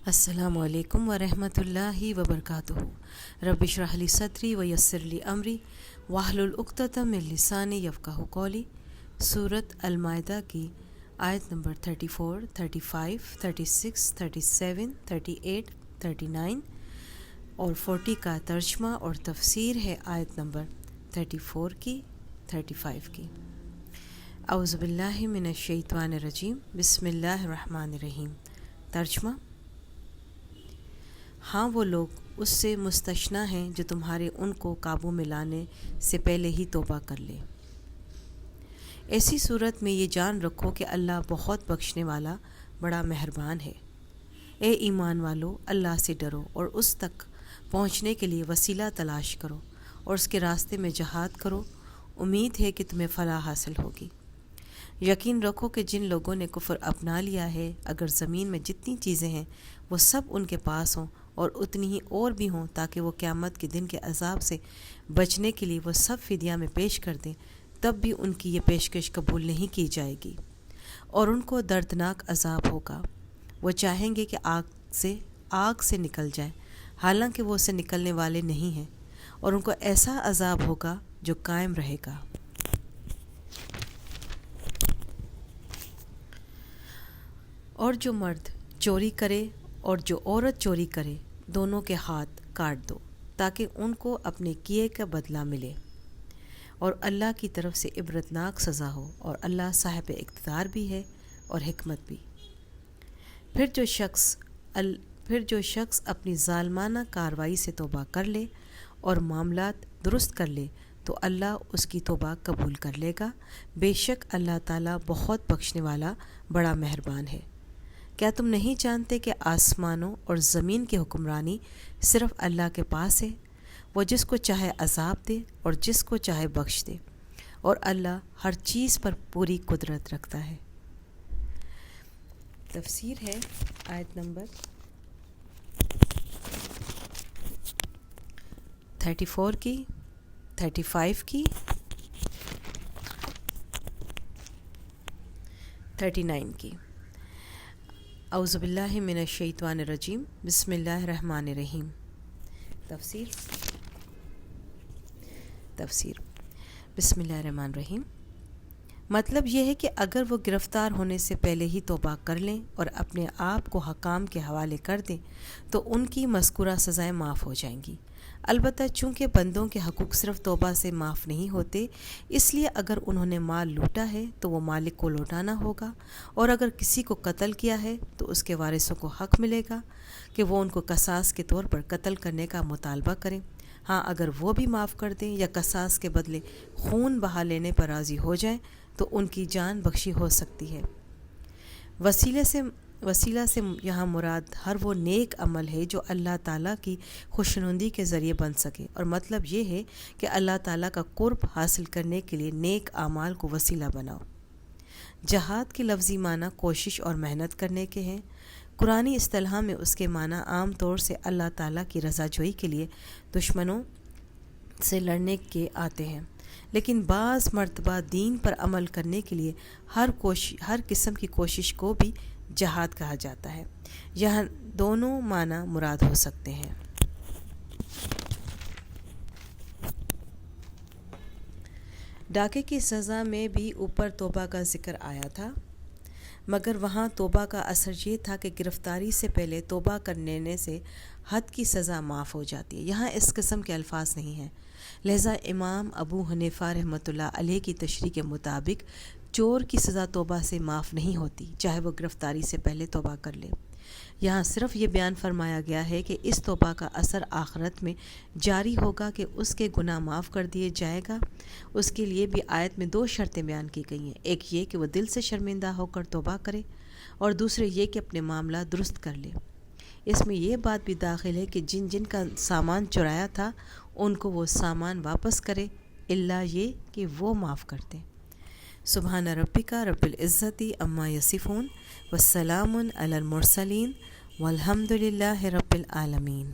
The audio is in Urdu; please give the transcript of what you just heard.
السلام علیکم ورحمۃ اللہ وبرکاتہ۔ رب اشرح لی صدری ویسر لی امری واحلل عقدۃ من لسانی یفقہوا قولی۔ سورۃ المائدہ کی آیت نمبر 34، 35، 36، 37، 38، 39 اور 40 کا ترجمہ اور تفسیر ہے آیت نمبر 34 کی، 35 کی۔ اعوذ باللہ من الشیطان الرجیم، بسم اللہ الرحمن الرحیم۔ ترجمہ: ہاں وہ لوگ اس سے مستثنیٰ ہیں جو تمہارے ان کو قابو میں لانے سے پہلے ہی توبہ کر لے۔ ایسی صورت میں یہ جان رکھو کہ اللہ بہت بخشنے والا بڑا مہربان ہے۔ اے ایمان والو، اللہ سے ڈرو اور اس تک پہنچنے کے لیے وسیلہ تلاش کرو اور اس کے راستے میں جہاد کرو، امید ہے کہ تمہیں فلاح حاصل ہوگی۔ یقین رکھو کہ جن لوگوں نے کفر اپنا لیا ہے، اگر زمین میں جتنی چیزیں ہیں وہ سب ان کے پاس ہوں اور اتنی ہی اور بھی ہوں، تاکہ وہ قیامت کے دن کے عذاب سے بچنے کے لیے وہ سب فدیہ میں پیش کر دیں، تب بھی ان کی یہ پیشکش قبول نہیں کی جائے گی، اور ان کو دردناک عذاب ہوگا۔ وہ چاہیں گے کہ آگ سے نکل جائیں، حالانکہ وہ اسے نکلنے والے نہیں ہیں، اور ان کو ایسا عذاب ہوگا جو قائم رہے گا۔ اور جو مرد چوری کرے اور جو عورت چوری کرے، دونوں کے ہاتھ کاٹ دو، تاکہ ان کو اپنے کیے کا بدلہ ملے، اور اللہ کی طرف سے عبرتناک سزا ہو، اور اللہ صاحب اقتدار بھی ہے اور حکمت بھی۔ پھر جو شخص اپنی ظالمانہ کارروائی سے توبہ کر لے اور معاملات درست کر لے تو اللہ اس کی توبہ قبول کر لے گا۔ بے شک اللہ تعالیٰ بہت بخشنے والا بڑا مہربان ہے۔ کیا تم نہیں جانتے کہ آسمانوں اور زمین کی حکمرانی صرف اللہ کے پاس ہے؟ وہ جس کو چاہے عذاب دے اور جس کو چاہے بخش دے، اور اللہ ہر چیز پر پوری قدرت رکھتا ہے۔ تفسیر ہے آیت نمبر 34 کی، 35 کی، 39 کی۔ اعوذ باللہ من الشیطان الرجیم، بسم اللہ الرحمن الرحیم۔ تفسیر بسم اللہ الرحمن الرحیم۔ مطلب یہ ہے کہ اگر وہ گرفتار ہونے سے پہلے ہی توبہ کر لیں اور اپنے آپ کو حکام کے حوالے کر دیں تو ان کی مذکورہ سزائیں معاف ہو جائیں گی۔ البتہ چونکہ بندوں کے حقوق صرف توبہ سے معاف نہیں ہوتے، اس لیے اگر انہوں نے مال لوٹا ہے تو وہ مالک کو لوٹانا ہوگا، اور اگر کسی کو قتل کیا ہے تو اس کے وارثوں کو حق ملے گا کہ وہ ان کو قصاص کے طور پر قتل کرنے کا مطالبہ کریں۔ ہاں، اگر وہ بھی معاف کر دیں یا قصاص کے بدلے خون بہا لینے پر راضی ہو جائیں تو ان کی جان بخشی ہو سکتی ہے۔ وسیلہ سے یہاں مراد ہر وہ نیک عمل ہے جو اللہ تعالیٰ کی خوشنودی کے ذریعے بن سکے، اور مطلب یہ ہے کہ اللہ تعالیٰ کا قرب حاصل کرنے کے لیے نیک اعمال کو وسیلہ بناؤ۔ جہاد کے لفظی معنی کوشش اور محنت کرنے کے ہیں۔ قرآنی اصطلاح میں اس کے معنی عام طور سے اللہ تعالیٰ کی رضا جوئی کے لیے دشمنوں سے لڑنے کے آتے ہیں، لیکن بعض مرتبہ دین پر عمل کرنے کے لیے ہر قسم کی کوشش کو بھی جہاد کہا جاتا ہے۔ یہاں دونوں معنی مراد ہو سکتے ہیں۔ ڈاکے کی سزا میں بھی اوپر توبہ کا ذکر آیا تھا، مگر وہاں توبہ کا اثر یہ تھا کہ گرفتاری سے پہلے توبہ کرنے سے حد کی سزا معاف ہو جاتی ہے۔ یہاں اس قسم کے الفاظ نہیں ہیں، لہذا امام ابو حنیفہ رحمۃ اللہ علیہ کی تشریح کے مطابق چور کی سزا توبہ سے معاف نہیں ہوتی، چاہے وہ گرفتاری سے پہلے توبہ کر لے۔ یہاں صرف یہ بیان فرمایا گیا ہے کہ اس توبہ کا اثر آخرت میں جاری ہوگا کہ اس کے گناہ معاف کر دیے جائے گا۔ اس کے لیے بھی آیت میں 2 شرطیں بیان کی گئی ہیں، ایک یہ کہ وہ دل سے شرمندہ ہو کر توبہ کرے، اور دوسرے یہ کہ اپنے معاملہ درست کر لے۔ اس میں یہ بات بھی داخل ہے کہ جن کا سامان چرایا تھا ان کو وہ سامان واپس کرے، الا یہ کہ وہ معاف کر دیں۔ سبحان ربک رب العزت عما یصفون، والسلام علی المرسلین، والحمد للہ رب العالمین۔